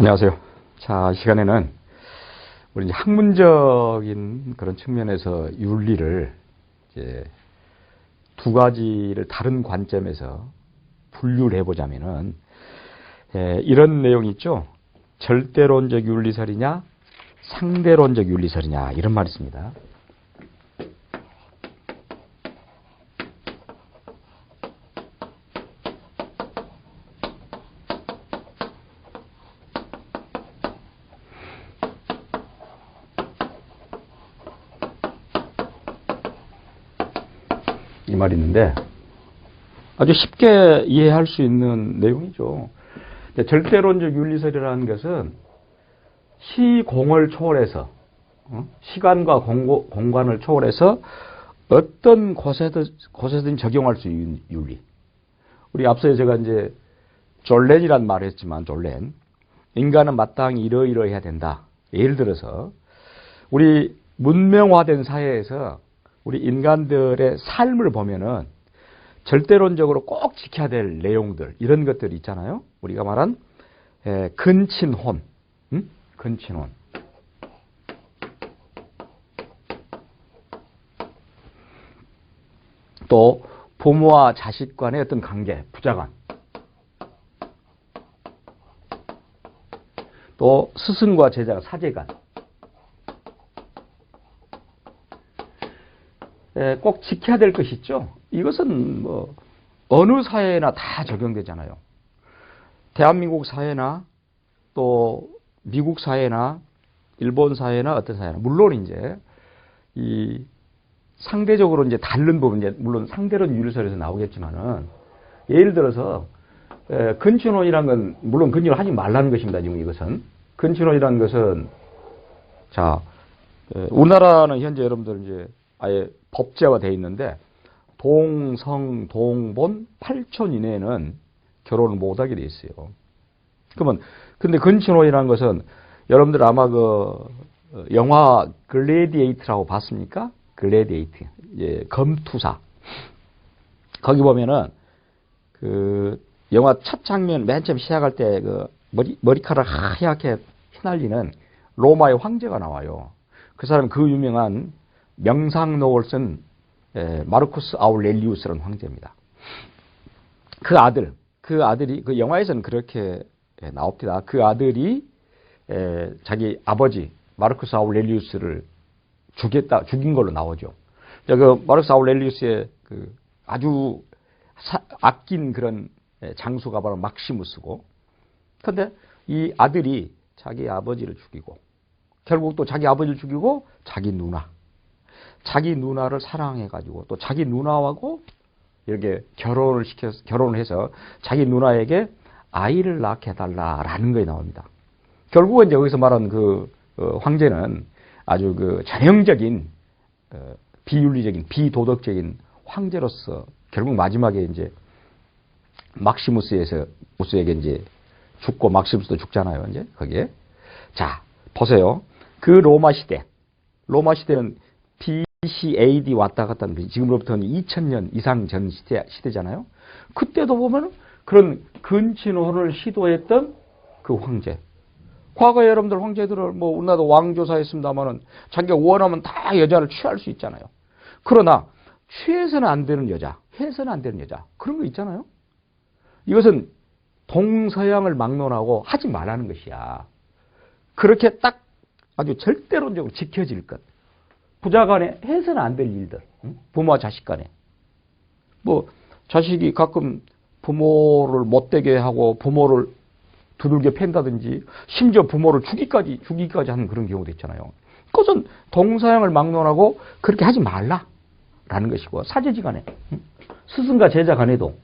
안녕하세요. 자, 이 시간에는 우리 이제 학문적인 그런 측면에서 윤리를 이제 두 가지를 다른 관점에서 분류를 해보자면은, 이런 내용이 있죠. 절대론적 윤리설이냐, 상대론적 윤리설이냐, 이런 말이 있습니다. 이 말이 있는데 아주 쉽게 이해할 수 있는 내용이죠. 절대론적 윤리설이라는 것은 시공을 초월해서, 시간과 공간을 초월해서 어떤 곳에든 적용할 수 있는 윤리. 우리 앞서 제가 이제 졸렌이라는 말을 했지만, 졸렌. 인간은 마땅히 이러이러해야 된다. 예를 들어서 우리 문명화된 사회에서 우리 인간들의 삶을 보면은 절대론적으로 꼭 지켜야 될 내용들, 이런 것들이 있잖아요. 우리가 말한 근친혼, 근친혼. 또 부모와 자식 간의 어떤 관계, 부자간. 또 스승과 제자, 사제간. 꼭 지켜야 될 것이 있죠. 이것은 뭐 어느 사회나 다 적용되잖아요. 대한민국 사회나 또 미국 사회나 일본 사회나 어떤 사회나, 물론 이제 이 상대적으로 이제 다른 부분, 이제 물론 상대론 윤리설에서 나오겠지만은, 예를 들어서 근친혼이란 건 물론 근친혼 하지 말라는 것입니다. 지금 이것은 근친혼이란 것은, 자, 우리나라는 현재 여러분들 이제 아예 법제화 되어 있는데 동성, 동본, 8촌 이내에는 결혼을 못하게 돼 있어요. 그러면 근데 근친혼이라는 것은 여러분들 아마 그 영화 글래디에이트라고 봤습니까? 글래디에이트, 예, 검투사. 거기 보면은 그 영화 첫 장면 맨 처음 시작할 때 그 머리카락 하얗게 휘날리는 로마의 황제가 나와요. 그 사람 그 유명한 명상록을 쓴 마르쿠스 아울렐리우스라는 황제입니다. 그 아들이 그 영화에서는 그렇게 나옵니다. 그 아들이 자기 아버지 마르쿠스 아울렐리우스를 죽인 걸로 나오죠. 그 마르쿠스 아울렐리우스의 그 아주 아낀 그런 장수가 바로 막시무스고, 그런데 이 아들이 자기 아버지를 죽이고, 결국 또 자기 아버지를 죽이고 자기 누나를 사랑해가지고 또 자기 누나하고 이렇게 결혼을 해서 자기 누나에게 아이를 낳게 해달라라는 것이 나옵니다. 결국은 이제 여기서 말하는 그 황제는 아주 그 전형적인 비윤리적인, 비도덕적인 황제로서 결국 마지막에 이제 막시무스에게 이제 죽고, 막시무스도 죽잖아요. 이제 거기에. 자, 보세요. 그 로마 시대는 BC, AD 왔다 갔다 하는, 지금으로부터는 2000년 이상 전 시대잖아요. 그때도 보면 그런 근친혼을 시도했던 그 황제. 과거에 여러분들 황제들을 뭐 우리나라도 왕조사했습니다만은 자기가 원하면 다 여자를 취할 수 있잖아요. 그러나 취해서는 안 되는 여자, 해서는 안 되는 여자, 그런 거 있잖아요. 이것은 동서양을 막론하고 하지 말라는 것이야. 그렇게 딱 아주 절대론적으로 지켜질 것. 부자 간에 해서는 안 될 일들. 부모와 자식 간에. 뭐 자식이 가끔 부모를 못되게 하고 부모를 두들겨 팬다든지, 심지어 부모를 죽이기까지 하는 그런 경우도 있잖아요. 그것은 동서양을 막론하고 그렇게 하지 말라라는 것이고, 사제지간에, 스승과 제자 간에도,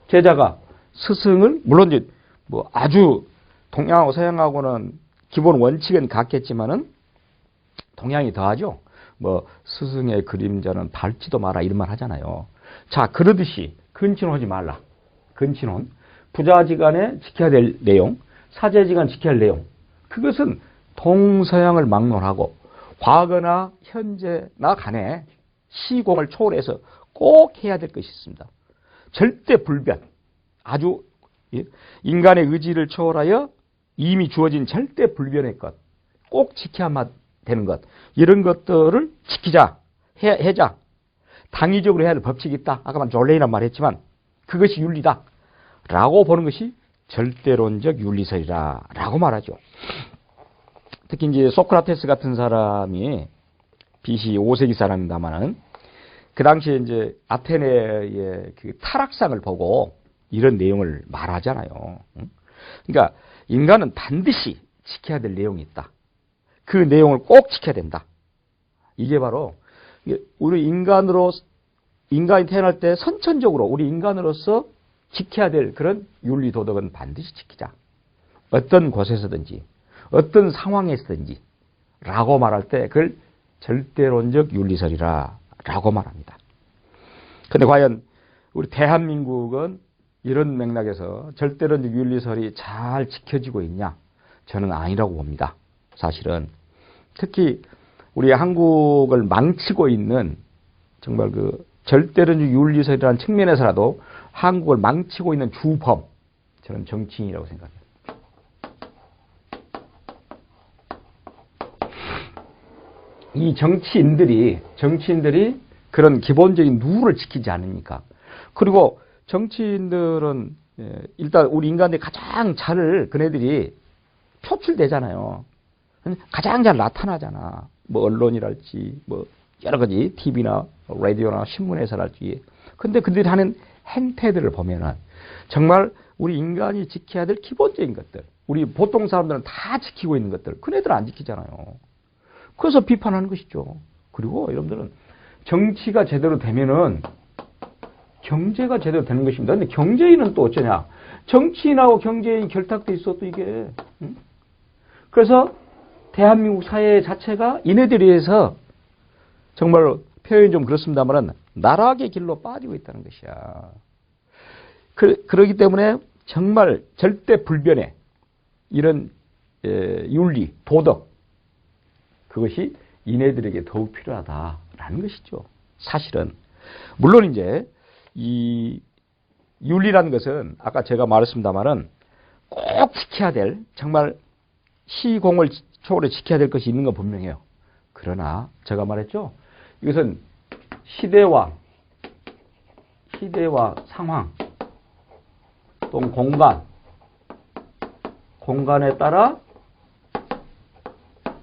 제자가 스승을, 물론 이제 뭐 아주 동양하고 서양하고는 기본 원칙은 같겠지만은 동양이 더하죠. 뭐 스승의 그림자는 밟지도 마라, 이런 말 하잖아요. 자, 그러듯이 근친혼하지 말라. 근친혼. 부자지간에 지켜야 될 내용, 사제지간 지켜야 할 내용. 그것은 동서양을 막론하고 과거나 현재나 간에 시공을 초월해서 꼭 해야 될 것이 있습니다. 절대 불변. 아주 인간의 의지를 초월하여 이미 주어진 절대 불변의 것, 꼭 지켜야만 되는 것, 이런 것들을 지키자, 해자. 당위적으로 해야 할 법칙이 있다. 아까 존레이란 말 했지만 그것이 윤리다. 라고 보는 것이 절대론적 윤리설이다. 라고 말하죠. 특히 이제 소크라테스 같은 사람이 BC 5세기 사람입니다만은 그 당시에 이제 아테네의 그 타락상을 보고 이런 내용을 말하잖아요. 그러니까 인간은 반드시 지켜야 될 내용이 있다. 그 내용을 꼭 지켜야 된다. 이게 바로 우리 인간이 태어날 때 선천적으로 우리 인간으로서 지켜야 될 그런 윤리 도덕은 반드시 지키자. 어떤 곳에서든지 어떤 상황에서든지 라고 말할 때 그걸 절대론적 윤리설이라 라고 말합니다. 그런데 과연 우리 대한민국은 이런 맥락에서 절대론적 윤리설이 잘 지켜지고 있냐? 저는 아니라고 봅니다. 사실은 특히 우리 한국을 망치고 있는 정말 그 절대론적 윤리설이라는 측면에서라도 한국을 망치고 있는 주범, 저는 정치인이라고 생각해요. 이 정치인들이 그런 기본적인 룰을 지키지 않으니까. 그리고 정치인들은 일단 우리 인간들이 가장 그네들이 표출되잖아요. 가장 잘 나타나잖아. 뭐 언론이랄지 뭐 여러 가지 TV나 라디오나 신문에서랄지. 근데 그들이 하는 행태들을 보면은 정말 우리 인간이 지켜야 될 기본적인 것들, 우리 보통 사람들은 다 지키고 있는 것들, 그네들은 안 지키잖아요. 그래서 비판하는 것이죠. 그리고 여러분들은 정치가 제대로 되면은 경제가 제대로 되는 것입니다. 근데 경제인은 또 어쩌냐? 정치인하고 경제인이 결탁돼 있어도 이게. 그래서 대한민국 사회 자체가 이네들에 의해서 정말 표현이 좀 그렇습니다만은 나락의 길로 빠지고 있다는 것이야. 그러기 때문에 정말 절대 불변의 이런 윤리, 도덕, 그것이 이네들에게 더욱 필요하다라는 것이죠. 사실은. 물론 이제 이 윤리라는 것은 아까 제가 말했습니다만은 꼭 지켜야 될, 정말 시공을 초월해 지켜야 될 것이 있는 건 분명해요. 그러나 제가 말했죠. 이것은 시대와 상황 또는 공간에 따라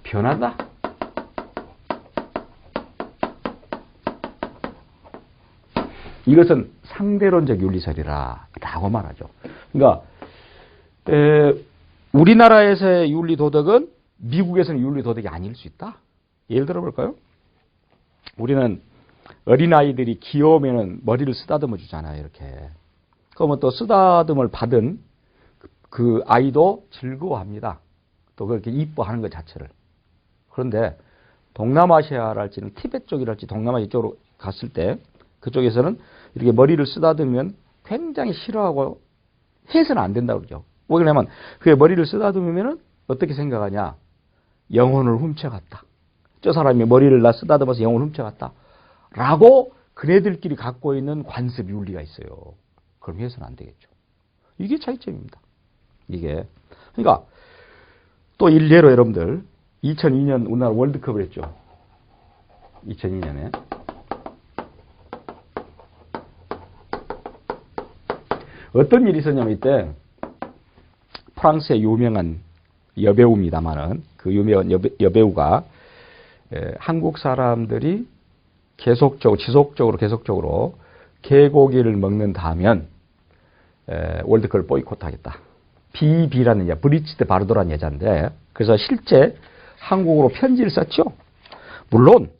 변하다. 이것은 상대론적 윤리설이라고 말하죠. 그러니까 우리나라에서의 윤리 도덕은 미국에서는 윤리 도덕이 아닐 수 있다. 예를 들어 볼까요? 우리는 어린아이들이 귀여우면 머리를 쓰다듬어 주잖아요. 이렇게. 그러면 또 쓰다듬을 받은 그 아이도 즐거워합니다. 또 그렇게 이뻐하는 것 자체를. 그런데 동남아시아랄지는 티베트 쪽이랄지 동남아시아 쪽으로 갔을 때 그쪽에서는 이렇게 머리를 쓰다듬으면 굉장히 싫어하고 해서는 안 된다고 그러죠. 왜냐하면 그게 머리를 쓰다듬으면 어떻게 생각하냐? 영혼을 훔쳐갔다. 저 사람이 머리를 쓰다듬어서 영혼을 훔쳐갔다. 라고 그네들끼리 갖고 있는 관습 윤리가 있어요. 그럼 해서는 안 되겠죠. 이게 차이점입니다. 이게. 그러니까 또 일례로 여러분들 2002년 우리나라 월드컵을 했죠. 2002년에. 어떤 일이 있었냐면 이때 프랑스의 유명한 여배우입니다만은 그 유명한 여배우가 한국 사람들이 지속적으로 개고기를 먹는다면 월드컵을 보이콧하겠다. BB라는 여자, 브리지트 바르도라는 여자인데 그래서 실제 한국으로 편지를 썼죠. 물론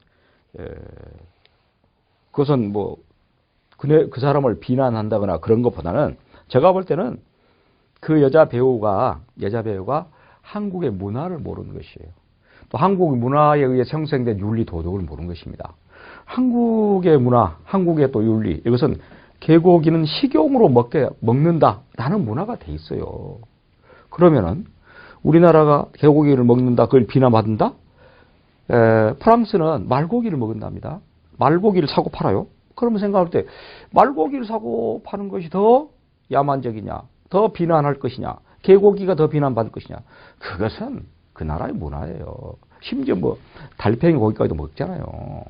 그것은 뭐 그 사람을 비난한다거나 그런 것보다는 제가 볼 때는 그 여자 배우가 한국의 문화를 모르는 것이에요. 또 한국 문화에 의해 형성된 윤리 도덕을 모르는 것입니다. 한국의 문화, 한국의 또 윤리, 이것은 개고기는 식용으로 먹는다라는 문화가 돼 있어요. 그러면은 우리나라가 개고기를 먹는다, 그걸 비난받는다? 프랑스는 말고기를 먹는답니다. 말고기를 사고 팔아요. 그러면 생각할 때 말고기를 사고 파는 것이 더 야만적이냐, 더 비난할 것이냐, 개고기가 더 비난받을 것이냐? 그것은 그 나라의 문화예요. 심지어 뭐 달팽이 고기까지도 먹잖아요.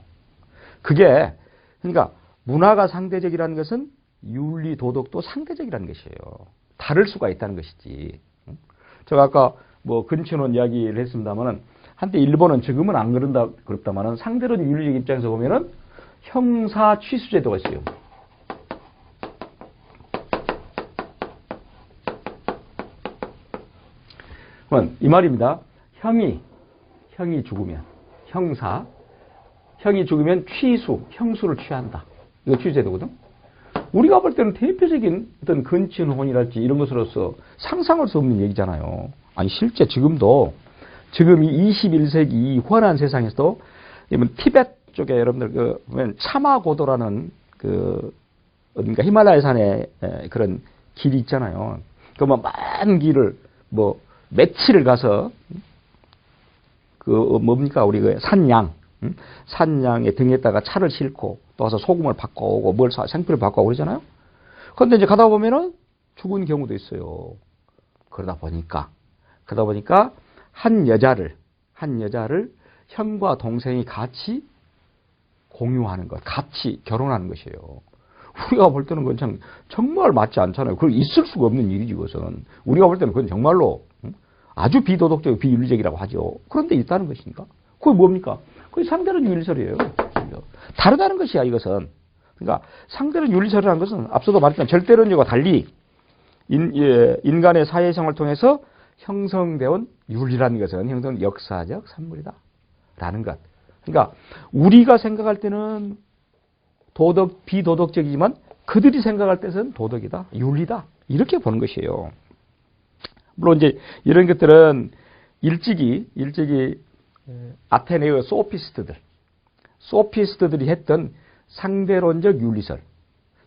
그게 그러니까 문화가 상대적이라는 것은 윤리 도덕도 상대적이라는 것이에요. 다를 수가 있다는 것이지. 제가 아까 뭐 근친혼 이야기를 했습니다만은 한때 일본은 지금은 안 그렇다마는 상대론 윤리적 입장에서 보면은 형사 취수제도가 있어요. 이 말입니다. 형이 죽으면 형이 죽으면 형수를 취한다. 이거 취수제도거든. 우리가 볼 때는 대표적인 어떤 근친혼이랄지 이런 것으로서 상상할 수 없는 얘기잖아요. 아니 실제 지금도 지금 이 21세기 이 후한한 세상에서도 티베트 쪽에 여러분들 보면 차마고도라는 어딘가 히말라야 산에 그런 길이 있잖아요. 많은 길을 며칠을 가서 뭡니까 우리 산양의 등에다가 차를 싣고 또 와서 소금을 바꿔오고 생필을 바꿔오고 그러잖아요. 그런데 이제 가다 보면은 죽은 경우도 있어요. 그러다 보니까 한 여자를 형과 동생이 같이 공유하는 것, 같이 결혼하는 것이에요. 우리가 볼 때는 그건 정말 맞지 않잖아요. 그걸 있을 수가 없는 일이지, 그것은. 우리가 볼 때는 그건 정말로 아주 비도덕적, 비윤리적이라고 하죠. 그런데 있다는 것이니까. 그게 뭡니까? 그게 상대론 윤리설이에요. 다르다는 것이야, 이것은. 그러니까 상대론 윤리설이라는 것은 앞서도 말했던 절대론적과 달리 인간의 사회생활을 통해서 형성되어 윤리라는 것은 역사적 산물이다. 라는 것. 그러니까 우리가 생각할 때는 비도덕적이지만 그들이 생각할 때는 도덕이다, 윤리다. 이렇게 보는 것이에요. 물론 이제 이런 것들은 일찍이 아테네의 소피스트들이 했던 상대론적 윤리설,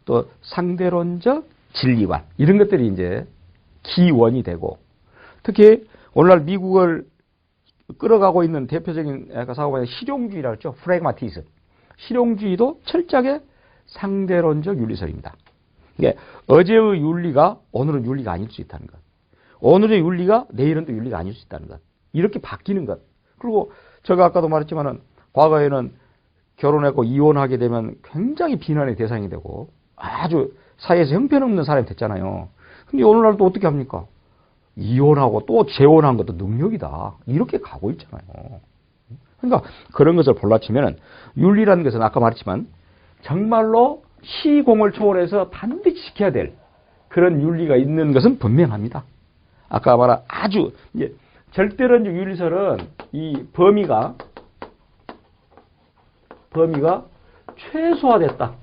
또 상대론적 진리관 이런 것들이 이제 기원이 되고 특히 오늘날 미국을 끌어가고 있는 대표적인 사고방식 실용주의라고 했죠. 프래그마티즘. 실용주의도 철저하게 상대론적 윤리설입니다. 그러니까 어제의 윤리가 오늘은 윤리가 아닐 수 있다는 것. 오늘의 윤리가 내일은 또 윤리가 아닐 수 있다는 것. 이렇게 바뀌는 것. 그리고 제가 아까도 말했지만은 과거에는 결혼했고 이혼하게 되면 굉장히 비난의 대상이 되고 아주 사회에서 형편없는 사람이 됐잖아요. 근데 오늘날 또 어떻게 합니까? 이혼하고 또 재혼한 것도 능력이다. 이렇게 가고 있잖아요. 그러니까 그런 것을 볼라치면은 윤리라는 것은 아까 말했지만 정말로 시공을 초월해서 반드시 지켜야 될 그런 윤리가 있는 것은 분명합니다. 아까 말한 아주 이제 절대론적 윤리설은 이 범위가 최소화됐다.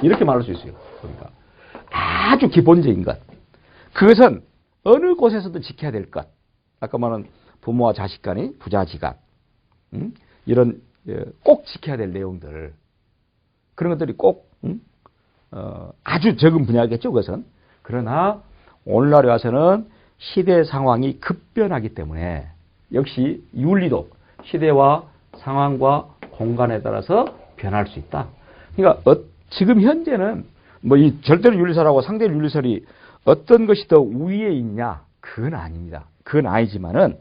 이렇게 말할 수 있어요. 그러니까 아주 기본적인 것. 그것은 어느 곳에서도 지켜야 될 것. 아까 말한 부모와 자식 간의 부자지간. 이런 꼭 지켜야 될 내용들. 그런 것들이 꼭 아주 적은 분야겠죠. 그것은. 그러나 오늘날에 와서는 시대 상황이 급변하기 때문에 역시 윤리도 시대와 상황과 공간에 따라서 변할 수 있다. 그러니까 지금 현재는 뭐 이 절대로 윤리설하고 상대 윤리설이 어떤 것이 더 우위에 있냐? 그건 아닙니다. 그건 아니지만은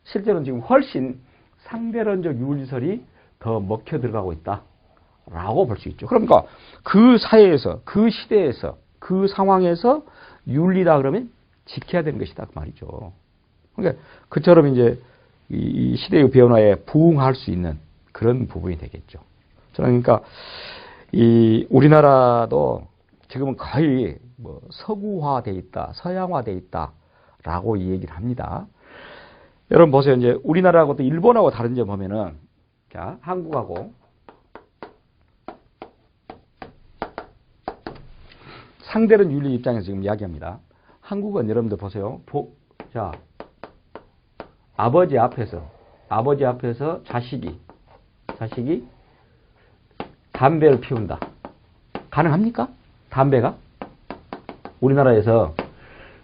실제로는 지금 훨씬 상대론적 윤리설이 더 먹혀 들어가고 있다라고 볼 수 있죠. 그러니까 그 사회에서, 그 시대에서, 그 상황에서 윤리다 그러면 지켜야 되는 것이다 그 말이죠. 그러니까 그처럼 이제 이 시대의 변화에 부응할 수 있는 그런 부분이 되겠죠. 저는 그러니까 이 우리나라도 지금은 거의 뭐 서구화돼 있다, 서양화돼 있다라고 이 얘기를 합니다. 여러분 보세요. 이제 우리나라하고 또 일본하고 다른 점 보면은 자, 한국하고 상대론 윤리 입장에서 지금 이야기합니다. 한국은 여러분들 보세요. 자, 아버지 앞에서 자식이 담배를 피운다. 가능합니까? 담배가? 우리나라에서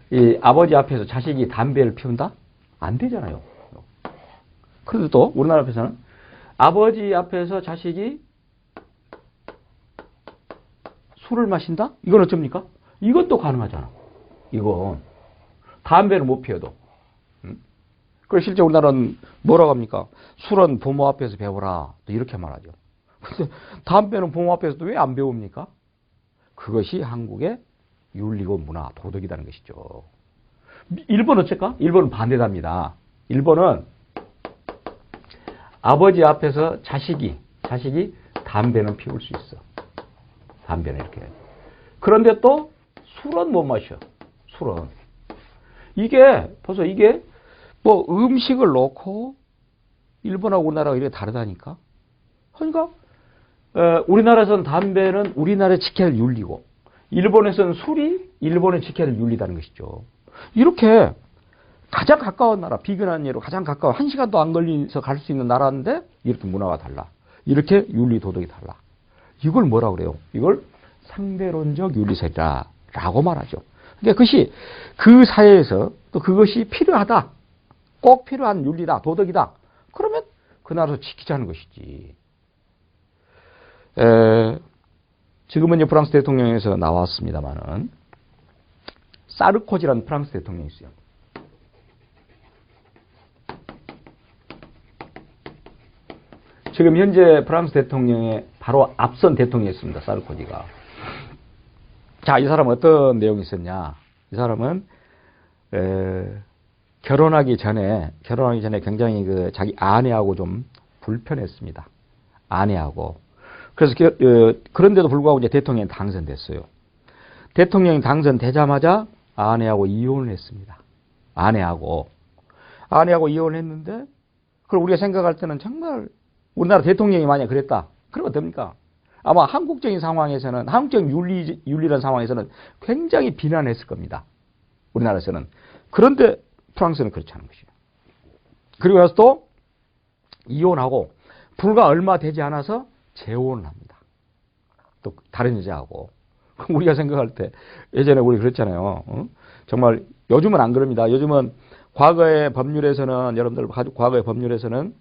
이 아버지 앞에서 자식이 담배를 피운다? 안 되잖아요. 그래도 또 우리나라 앞에서는 아버지 앞에서 자식이 술을 마신다? 이건 어쩝니까? 이것도 가능하잖아. 이건 담배를 못 피워도. 그래서 실제 우리나라는 뭐라고 합니까? 술은 부모 앞에서 배워라. 또 이렇게 말하죠. 근데 담배는 부모 앞에서도 왜 안 배웁니까? 그것이 한국의 윤리고 문화, 도덕이라는 것이죠. 일본은 어쩔까? 일본은 반대답니다. 일본은 아버지 앞에서 자식이 담배는 피울 수 있어. 담배는 이렇게. 그런데 또 술은 못 마셔. 술은. 벌써 이게 뭐 음식을 놓고 일본하고 우리나라가 이렇게 다르다니까. 그러니까 우리나라에서는 담배는 우리나라에 지켜야 할 윤리고 일본에서는 술이 일본에 지켜야 할 윤리다는 것이죠. 이렇게 가장 가까운 나라, 비근한 예로 가장 가까운 1시간도 안 걸리면서 갈 수 있는 나라인데 이렇게 문화가 달라. 이렇게 윤리 도덕이 달라. 이걸 뭐라 그래요? 이걸 상대론적 윤리설이라고 말하죠. 그러니까 그것이 그 사회에서 또 그것이 필요하다. 꼭 필요한 윤리다, 도덕이다. 그러면 그 나라에서 지키자는 것이지. 지금은 이제 프랑스 대통령에서 나왔습니다만은 사르코지라는 프랑스 대통령이 있어요. 지금 현재 프랑스 대통령의 바로 앞선 대통령이었습니다. 사르코지가. 자, 이 사람은 어떤 내용이 있었냐? 이 사람은 결혼하기 전에 굉장히 자기 아내하고 좀 불편했습니다. 아내하고. 그래서 그런데도 불구하고 이제 대통령이 당선됐어요. 대통령이 당선되자마자 아내하고 이혼을 했습니다. 아내하고 이혼을 했는데 그걸 우리가 생각할 때는 정말 우리나라 대통령이 만약 그랬다. 그러면 어떡합니까? 아마 한국적인 상황에서는 한국적인 윤리란 상황에서는 굉장히 비난했을 겁니다. 우리나라에서는. 그런데 프랑스는 그렇지 않은 것이에요. 그리고 나서 또 이혼하고 불과 얼마 되지 않아서 재혼을 합니다. 또 다른 여자하고. 우리가 생각할 때 예전에 우리 그랬잖아요. 정말 요즘은 안 그럽니다. 요즘은 과거의 법률에서는 여러분들 과거의 법률에서는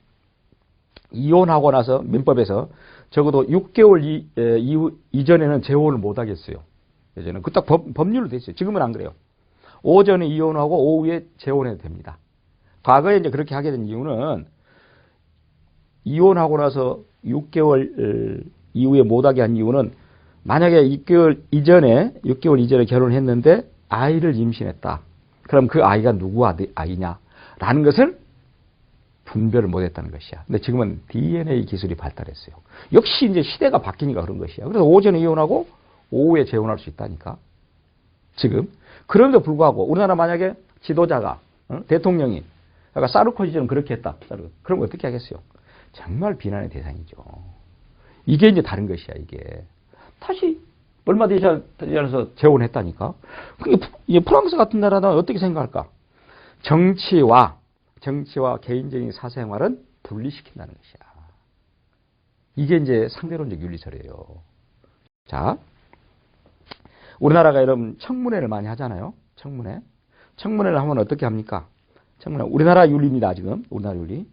이혼하고 나서 민법에서 적어도 6개월 이전에는 재혼을 못 하겠어요. 예전에는 그 딱 법률로 돼 있어요. 지금은 안 그래요. 오전에 이혼하고 오후에 재혼해도 됩니다. 과거에 이제 그렇게 하게 된 이유는 이혼하고 나서 6개월 이후에 못하게 한 이유는 만약에 6개월 이전에 결혼했는데 아이를 임신했다. 그럼 그 아이가 누구 아이냐라는 것을 분별을 못했다는 것이야. 근데 지금은 DNA 기술이 발달했어요. 역시 이제 시대가 바뀌니까 그런 것이야. 그래서 오전에 이혼하고 오후에 재혼할 수 있다니까. 지금. 그런데도 불구하고 우리나라 만약에 지도자가 대통령이 그러니까 사르코지처럼 그렇게 했다. 그럼 어떻게 하겠어요? 정말 비난의 대상이죠. 이게 이제 다른 것이야. 이게. 다시 얼마 되지 않아서 재혼했다니까. 이게 프랑스 같은 나라는 어떻게 생각할까? 정치와 개인적인 사생활은 분리시킨다는 것이야. 이게 이제 상대론적 윤리설이에요. 자, 우리나라가 여러분 청문회를 많이 하잖아요. 청문회를 하면 어떻게 합니까? 우리나라 윤리입니다. 지금 우리나라 윤리.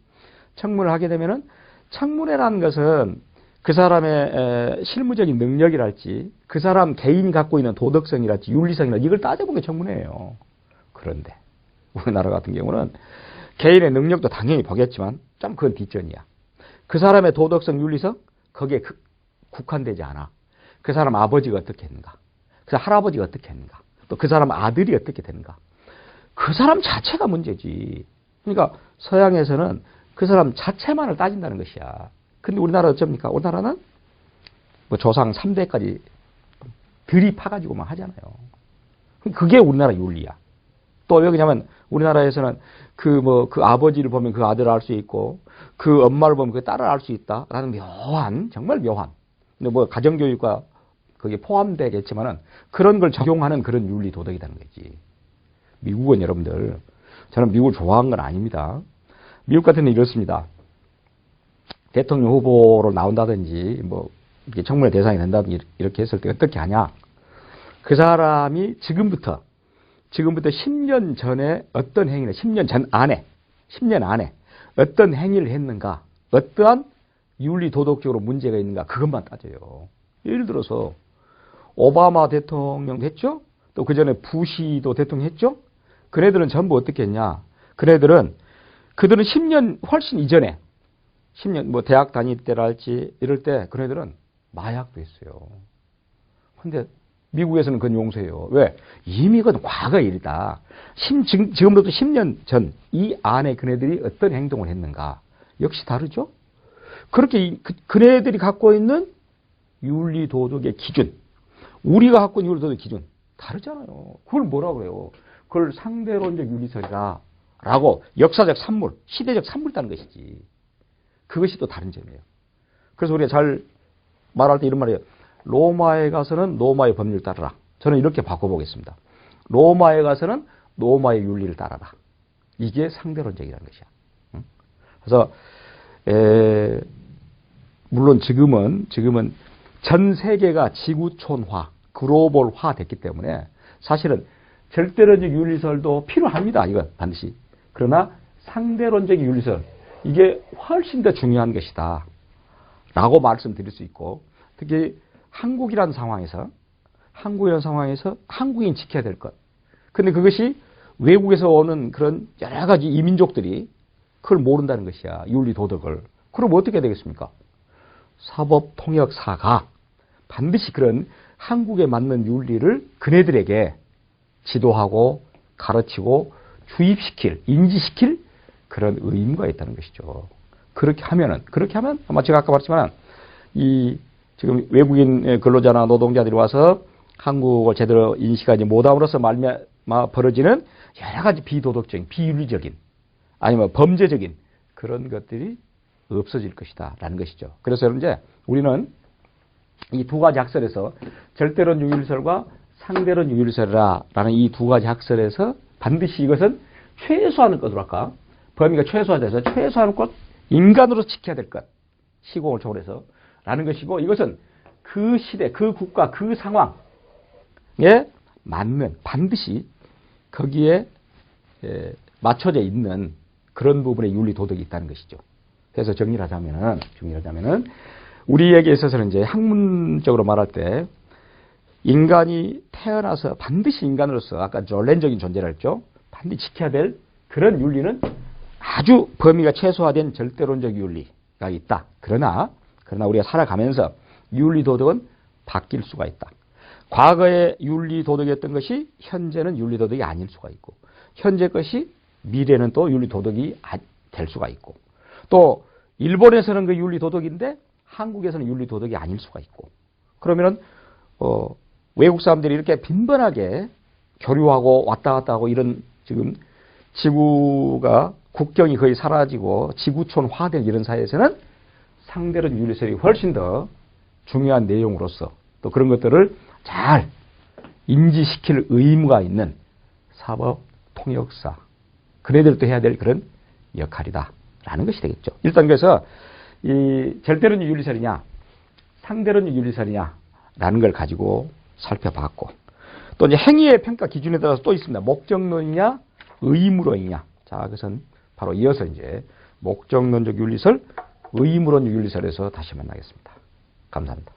청문회를 하게 되면은 청문회라는 것은 그 사람의 실무적인 능력이랄지 그 사람 개인이 갖고 있는 도덕성이랄지 윤리성이랄지 이걸 따져본 게 청문회예요. 그런데 우리나라 같은 경우는 개인의 능력도 당연히 보겠지만 좀 그건 뒷전이야. 그 사람의 도덕성, 윤리성 거기에 국한되지 않아. 그 사람 아버지가 어떻게 했는가. 그 사람 할아버지가 어떻게 했는가. 또 그 사람 아들이 어떻게 됐는가. 그 사람 자체가 문제지. 그러니까 서양에서는 그 사람 자체만을 따진다는 것이야. 근데 우리나라 어쩝니까? 우리나라는 뭐 조상 3대까지 들이파가지고만 하잖아요. 그게 우리나라 윤리야. 또 왜 그러냐면 우리나라에서는 그 아버지를 보면 그 아들을 알 수 있고 그 엄마를 보면 그 딸을 알 수 있다라는 정말 묘한. 근데 뭐 가정교육과 거기에 포함되겠지만은 그런 걸 적용하는 그런 윤리 도덕이라는 거지. 미국은 여러분들, 저는 미국을 좋아한 건 아닙니다. 미국 같은 데 이렇습니다. 대통령 후보로 나온다든지 뭐 이렇게 청문회 대상이 된다든지 이렇게 했을 때 어떻게 하냐? 그 사람이 지금부터 10년 전에 어떤 행위를 10년 안에 어떤 행위를 했는가? 어떠한 윤리 도덕적으로 문제가 있는가? 그것만 따져요. 예를 들어서 오바마 대통령 됐죠? 또 그 전에 부시도 대통령 했죠. 그네들은 전부 어떻게 했냐? 그들은 10년 훨씬 이전에 10년 뭐 대학 다닐 때랄지 이럴 때 그네들은 마약도 했어요. 근데 미국에서는 그건 용서해요. 왜? 이미 그건 과거의 일이다. 지금부터 10년 전 이 안에 그네들이 어떤 행동을 했는가 역시 다르죠. 그렇게 그네들이 갖고 있는 윤리 도덕의 기준, 우리가 갖고 있는 윤리 도덕의 기준 다르잖아요. 그걸 뭐라고 그래요? 그걸 상대론적 윤리설이다라고 역사적 산물, 시대적 산물이라는 것이지. 그것이 또 다른 점이에요. 그래서 우리가 잘 말할 때 이런 말이에요. 로마에 가서는 로마의 법률을 따르라. 저는 이렇게 바꿔보겠습니다. 로마에 가서는 로마의 윤리를 따르라. 이게 상대론적이라는 것이야. 그래서 물론 지금은 전 세계가 지구촌화, 글로벌화 됐기 때문에 사실은 절대론적 윤리설도 필요합니다. 이건 반드시. 그러나 상대론적 윤리설, 이게 훨씬 더 중요한 것이다 라고 말씀드릴 수 있고, 특히 한국이라는 상황에서 한국인 지켜야 될 것. 근데 그것이 외국에서 오는 그런 여러 가지 이민족들이 그걸 모른다는 것이야. 윤리 도덕을. 그럼 어떻게 되겠습니까? 사법통역사가 반드시 그런 한국에 맞는 윤리를 그네들에게 지도하고 가르치고 주입시킬, 인지시킬 그런 의무가 있다는 것이죠. 그렇게 하면 아마 제가 아까 말했지만 지금 외국인 근로자나 노동자들이 와서 한국을 제대로 인식하지 못함으로써 말미암아 벌어지는 여러 가지 비도덕적인, 비윤리적인 아니면 범죄적인 그런 것들이 없어질 것이다 라는 것이죠. 그래서 이제 우리는 이 두 가지 학설에서 절대론 윤리설과 상대론 윤리설이라는 이 두 가지 학설에서 반드시 이것은 최소한의 것으로 할까? 범위가 최소화돼서 최소한의 것, 인간으로 지켜야 될 것, 시공을 초월해서 라는 것이고, 이것은 그 시대, 그 국가, 그 상황에 맞는 반드시 거기에 맞춰져 있는 그런 부분의 윤리 도덕이 있다는 것이죠. 그래서 정리를 하자면은 우리에게 있어서는 이제 학문적으로 말할 때 인간이 태어나서 반드시 인간으로서 아까 전례적인 존재라 했죠. 반드시 지켜야 될 그런 윤리는 아주 범위가 최소화된 절대론적 윤리가 있다. 그러나 우리가 살아가면서 윤리 도덕은 바뀔 수가 있다. 과거의 윤리 도덕이었던 것이 현재는 윤리 도덕이 아닐 수가 있고, 현재 것이 미래는 또 윤리 도덕이 될 수가 있고, 또 일본에서는 그 윤리 도덕인데 한국에서는 윤리 도덕이 아닐 수가 있고, 그러면은 외국 사람들이 이렇게 빈번하게 교류하고 왔다 갔다 하고 이런 지금 지구가 국경이 거의 사라지고 지구촌화된 이런 사회에서는 상대론 윤리설이 훨씬 더 중요한 내용으로서 또 그런 것들을 잘 인지시킬 의무가 있는 사법 통역사, 그네들도 해야 될 그런 역할이다라는 것이 되겠죠. 일단 그래서 이 절대론 윤리설이냐 상대론 윤리설이냐라는 걸 가지고 살펴봤고, 또 이제 행위의 평가 기준에 따라서 또 있습니다. 목적론이냐 의무론이냐. 자, 그것은 바로 이어서 이제 목적론적 윤리설, 의무론 윤리설에서 다시 만나겠습니다. 감사합니다.